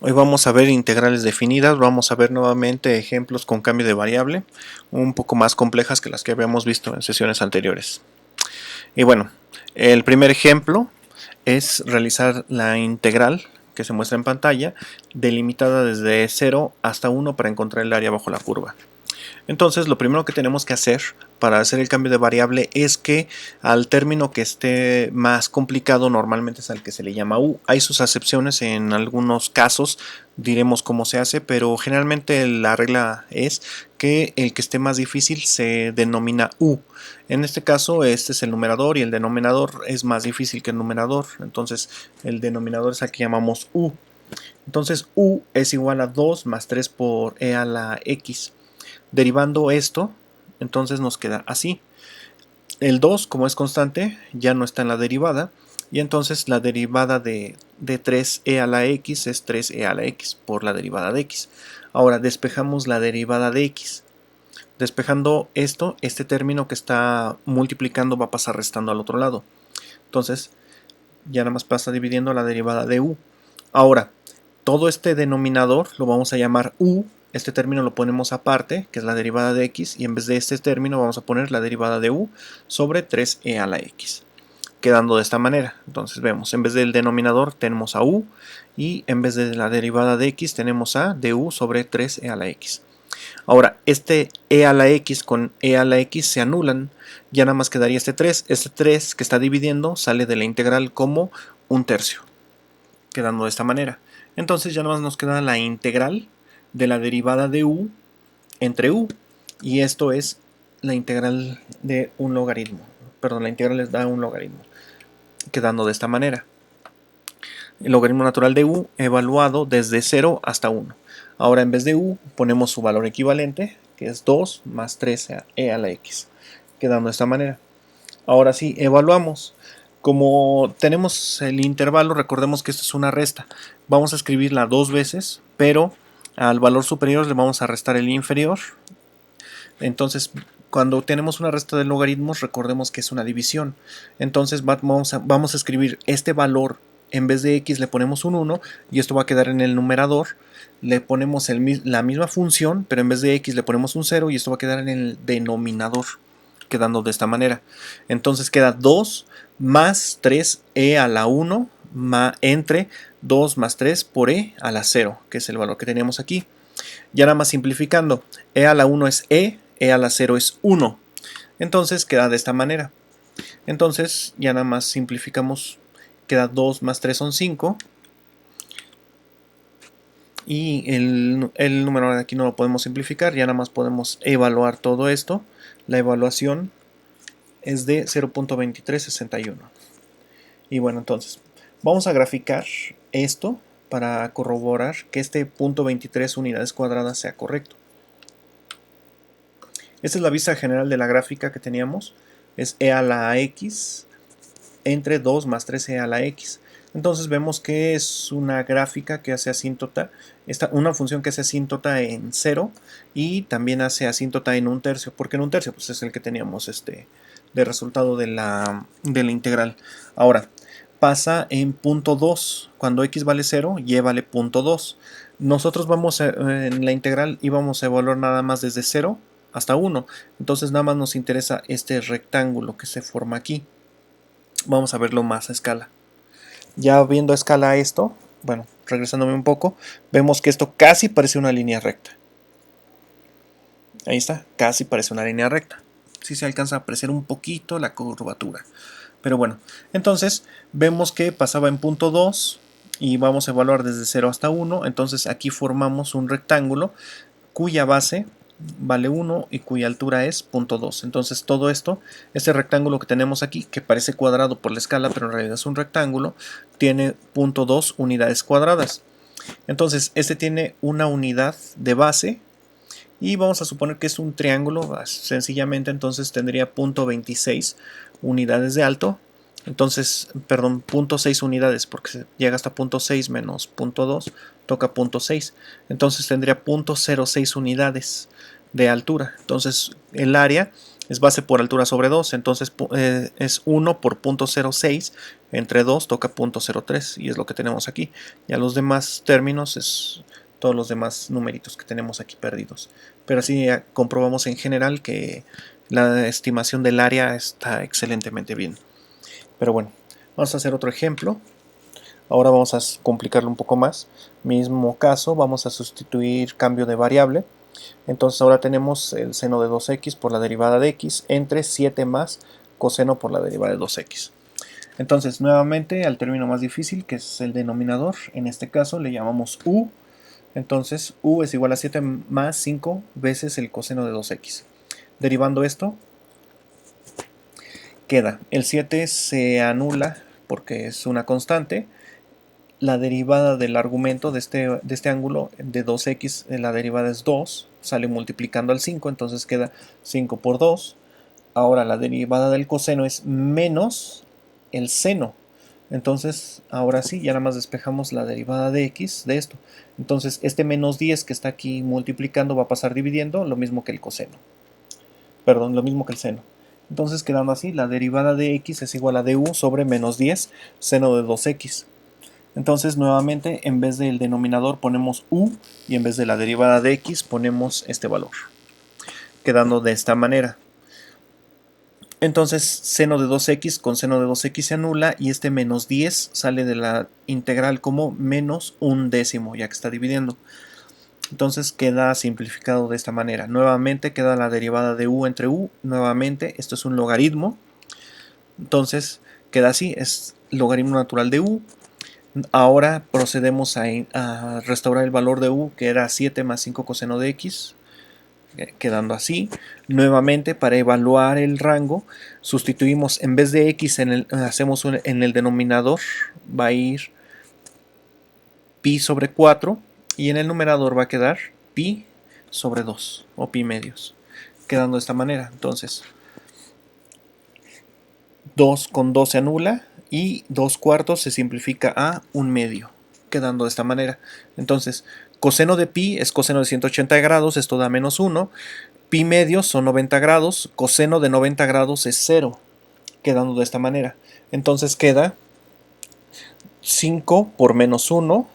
Hoy vamos a ver integrales definidas, vamos a ver nuevamente ejemplos con cambio de variable, un poco más complejas que las que habíamos visto en sesiones anteriores. Y bueno, el primer ejemplo es realizar la integral que se muestra en pantalla, delimitada desde 0 hasta 1 para encontrar el área bajo la curva. Entonces lo primero que tenemos que hacer para hacer el cambio de variable es que al término que esté más complicado normalmente es al que se le llama u. Hay sus acepciones en algunos casos, diremos cómo se hace, pero generalmente la regla es que el que esté más difícil se denomina u. En este caso este es el numerador y el denominador es más difícil que el numerador, entonces el denominador es al que llamamos u. Entonces u es igual a 2 más 3 por e a la x. Derivando esto, entonces nos queda así. El 2, como es constante, ya no está en la derivada, y entonces la derivada de 3e a la x es 3e a la x por la derivada de x. Ahora despejamos la derivada de x. Despejando esto, este término que está multiplicando va a pasar restando al otro lado. Entonces, ya nada más pasa dividiendo la derivada de u. Ahora, todo este denominador lo vamos a llamar u. Este término lo ponemos aparte, que es la derivada de x, y en vez de este término vamos a poner la derivada de u sobre 3e a la x, quedando de esta manera. Entonces vemos, en vez del denominador tenemos a u, y en vez de la derivada de x tenemos a du sobre 3e a la x. Ahora, este e a la x con e a la x se anulan, ya nada más quedaría este 3. Este 3 que está dividiendo sale de la integral como un tercio, quedando de esta manera. Entonces ya nada más nos queda la integral de la derivada de u entre u, y esto es la integral de un logaritmo. Perdón, la integral les da un logaritmo, quedando de esta manera. El logaritmo natural de u evaluado desde 0 hasta 1. Ahora en vez de u ponemos su valor equivalente, que es 2 más 3e a la x, quedando de esta manera. Ahora sí, evaluamos. Como tenemos el intervalo, recordemos que esto es una resta. Vamos a escribirla dos veces, pero al valor superior le vamos a restar el inferior. Entonces, cuando tenemos una resta de logaritmos, recordemos que es una división. Entonces vamos a escribir este valor, en vez de x le ponemos un 1, y esto va a quedar en el numerador. Le ponemos la misma función, pero en vez de x le ponemos un 0, y esto va a quedar en el denominador, quedando de esta manera. Entonces queda 2 más 3e a la 1 entre 2 más 3 por e a la 0, que es el valor que teníamos aquí. Ya nada más simplificando, e a la 1 es e a la 0 es 1. Entonces queda de esta manera. Entonces ya nada más simplificamos, queda 2 más 3 son 5. Y el número de aquí no lo podemos simplificar, ya nada más podemos evaluar todo esto. La evaluación es de 0.2361. Y bueno, entonces vamos a graficar esto para corroborar que este punto 23 unidades cuadradas sea correcto. Esta es la vista general de la gráfica que teníamos. Es e a la x entre 2 más 3e a la x. Entonces vemos que es una gráfica que hace asíntota, una función que hace asíntota en 0 y también hace asíntota en un tercio. ¿Por qué en un tercio? Pues es el que teníamos de resultado de la integral. Ahora, pasa en punto 2. Cuando x vale 0, y vale punto 2. Nosotros vamos en la integral y vamos a evaluar nada más desde 0 hasta 1. Entonces nada más nos interesa este rectángulo que se forma aquí. Vamos a verlo más a escala. Ya viendo a escala esto, bueno, regresándome un poco, vemos que esto casi parece una línea recta. Ahí está, casi parece una línea recta. Sí se alcanza a apreciar un poquito la curvatura. Pero bueno, entonces vemos que pasaba en punto 2 y vamos a evaluar desde 0 hasta 1. Entonces aquí formamos un rectángulo cuya base vale 1 y cuya altura es 0.2. Entonces todo esto, este rectángulo que tenemos aquí, que parece cuadrado por la escala, pero en realidad es un rectángulo, tiene 0.2 unidades cuadradas. Entonces este tiene una unidad de base y vamos a suponer que es un triángulo, sencillamente entonces tendría 0.26 unidades de alto. Entonces, perdón, 0.6 unidades, porque se llega hasta 0.6 menos 0.2, toca 0.6. Entonces tendría 0.06 unidades de altura. Entonces el área es base por altura sobre 2, entonces es 1 por 0.06, entre 2 toca 0.03 y es lo que tenemos aquí. Ya los demás términos es todos los demás numeritos que tenemos aquí perdidos. Pero así ya comprobamos en general que la estimación del área está excelentemente bien. Pero bueno, vamos a hacer otro ejemplo. Ahora vamos a complicarlo un poco más. Mismo caso, vamos a sustituir cambio de variable. Entonces ahora tenemos el seno de 2x por la derivada de x entre 7 más coseno por la derivada de 2x. Entonces nuevamente al término más difícil, que es el denominador, en este caso le llamamos u. Entonces u es igual a 7 más 5 veces el coseno de 2x. Derivando esto, queda el 7 se anula porque es una constante. La derivada del argumento de este ángulo de 2x, la derivada es 2, sale multiplicando al 5, entonces queda 5 por 2. Ahora la derivada del coseno es menos el seno. Entonces, ahora sí, ya nada más despejamos la derivada de x de esto. Entonces, este menos 10 que está aquí multiplicando va a pasar dividiendo, lo mismo que el coseno. Perdón, lo mismo que el seno. Entonces, quedando así, la derivada de x es igual a du sobre menos 10 seno de 2x. Entonces nuevamente en vez del denominador ponemos u y en vez de la derivada de x ponemos este valor, quedando de esta manera. Entonces seno de 2x con seno de 2x se anula y este menos 10 sale de la integral como menos un décimo, ya que está dividiendo. Entonces queda simplificado de esta manera. Nuevamente queda la derivada de u entre u. Nuevamente esto es un logaritmo. Entonces queda así, es logaritmo natural de u. Ahora procedemos a restaurar el valor de u, que era 7 más 5 coseno de x, quedando así. Nuevamente, para evaluar el rango, sustituimos en vez de x, hacemos en el denominador, va a ir pi sobre 4, y en el numerador va a quedar pi sobre 2, o pi medios, quedando de esta manera. Entonces, 2 con 2 se anula, y 2 cuartos se simplifica a 1 medio, quedando de esta manera. Entonces, coseno de pi es coseno de 180 grados, esto da menos 1. Pi medios son 90 grados, coseno de 90 grados es 0, quedando de esta manera. Entonces queda 5 por menos 1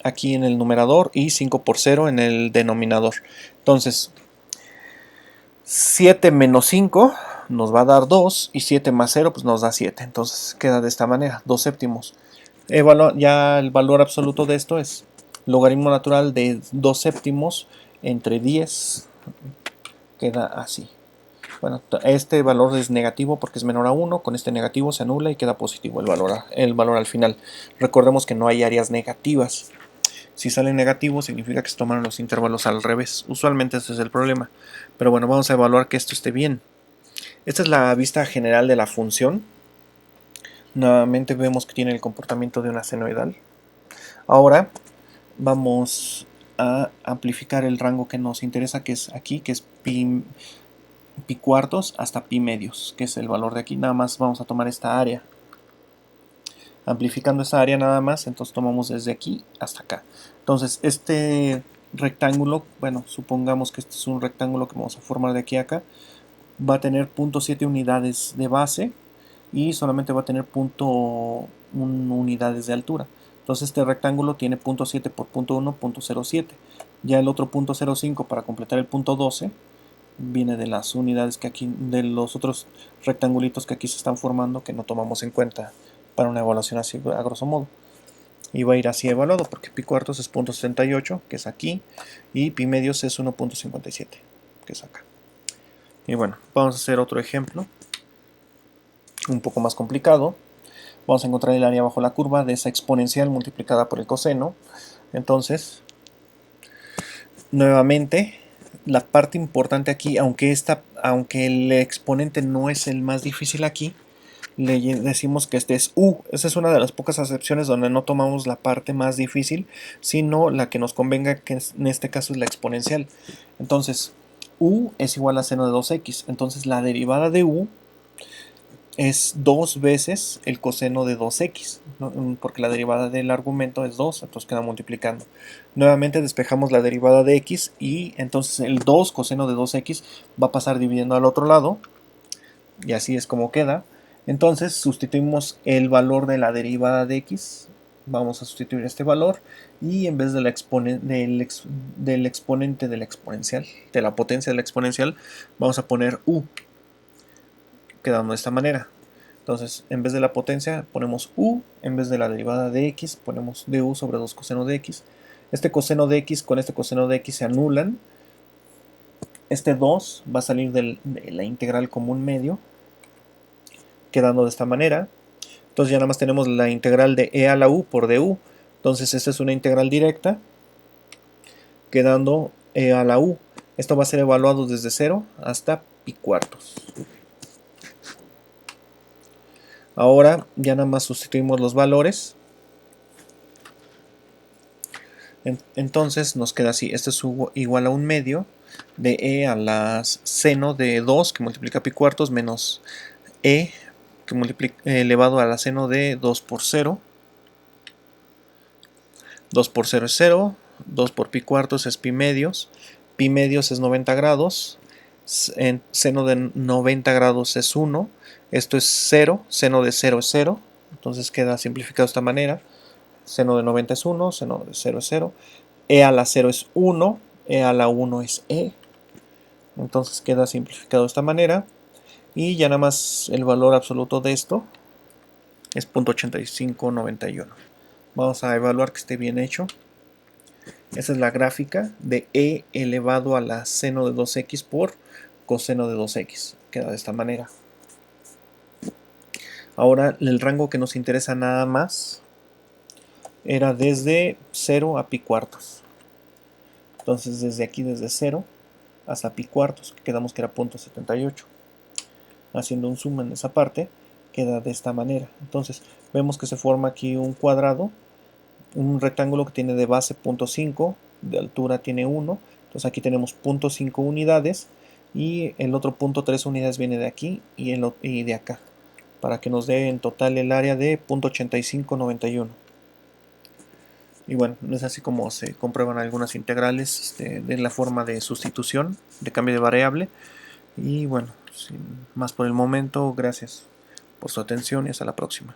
aquí en el numerador y 5 por 0 en el denominador. Entonces, 7 menos 5 nos va a dar 2 y 7 más 0 pues nos da 7. Entonces queda de esta manera, 2 séptimos. Ya el valor absoluto de esto es logaritmo natural de 2 séptimos entre 10. Queda así. Bueno, este valor es negativo porque es menor a 1. Con este negativo se anula y queda positivo el valor al final. Recordemos que no hay áreas negativas. Si sale negativo significa que se tomaron los intervalos al revés. Usualmente ese es el problema. Pero bueno, vamos a evaluar que esto esté bien. Esta es la vista general de la función. Nuevamente vemos que tiene el comportamiento de una senoidal. Ahora vamos a amplificar el rango que nos interesa, que es aquí, que es pi cuartos hasta pi medios, que es el valor de aquí. Nada más vamos a tomar esta área. Amplificando esta área nada más, entonces tomamos desde aquí hasta acá. Entonces este rectángulo, bueno, supongamos que este es un rectángulo que vamos a formar de aquí a acá, va a tener 0.7 unidades de base y solamente va a tener 0.1 unidades de altura. Entonces este rectángulo tiene 0.7 por 0.1, 0.07. Ya el otro 0.05 para completar el 0.12 viene de las unidades que aquí, de los otros rectangulitos que aquí se están formando, que no tomamos en cuenta para una evaluación así a grosso modo. Y va a ir así evaluado porque pi cuartos es 0.78, que es aquí, y pi medios es 1.57, que es acá. Y bueno, vamos a hacer otro ejemplo un poco más complicado. Vamos a encontrar el área bajo la curva de esa exponencial multiplicada por el coseno. Entonces, nuevamente, la parte importante aquí, aunque el exponente no es el más difícil aquí, le decimos que este es u. Esa es una de las pocas acepciones donde no tomamos la parte más difícil, sino la que nos convenga, que en este caso es la exponencial. Entonces, u es igual a seno de 2x. Entonces, la derivada de u es 2 veces el coseno de 2x, ¿no? Porque la derivada del argumento es 2, entonces queda multiplicando. Nuevamente despejamos la derivada de x y entonces el 2 coseno de 2x va a pasar dividiendo al otro lado y así es como queda. Entonces sustituimos el valor de la derivada de x, vamos a sustituir este valor y en vez del exponente de la exponencial, de la potencia de la exponencial, vamos a poner u, quedando de esta manera. Entonces, en vez de la potencia ponemos u, en vez de la derivada de x ponemos du sobre 2 coseno de x. Este coseno de x con este coseno de x se anulan. Este 2 va a salir de la integral común medio, quedando de esta manera. Entonces ya nada más tenemos la integral de e a la u por du. Entonces esta es una integral directa, quedando e a la u. Esto va a ser evaluado desde 0 hasta pi cuartos. Ahora ya nada más sustituimos los valores. Entonces nos queda así, esto es igual a un medio de e a la seno de 2 que multiplica pi cuartos menos e que elevado a la seno de 2 por 0. 2 por 0 es 0, 2 por pi cuartos es pi medios es 90 grados, seno de 90 grados es 1, esto es 0, seno de 0 es 0, entonces queda simplificado de esta manera, seno de 90 es 1, seno de 0 es 0, e a la 0 es 1, e a la 1 es e, entonces queda simplificado de esta manera, y ya nada más el valor absoluto de esto es 0.8591. Vamos a evaluar que esté bien hecho. Esa es la gráfica de e elevado a la seno de 2x por coseno de 2x. Queda de esta manera. Ahora el rango que nos interesa nada más era desde 0 a pi cuartos. Entonces desde aquí, desde 0 hasta pi cuartos, que quedamos que era 0.78. Haciendo un zoom en esa parte, queda de esta manera. Entonces vemos que se forma aquí un cuadrado, un rectángulo que tiene de base 0.5, de altura tiene 1, entonces aquí tenemos 0.5 unidades y el otro 0.3 unidades viene de aquí y de acá, para que nos dé en total el área de 0.8591. Y bueno, es así como se comprueban algunas integrales de la forma de sustitución, de cambio de variable. Y bueno, sin más por el momento, gracias por su atención y hasta la próxima.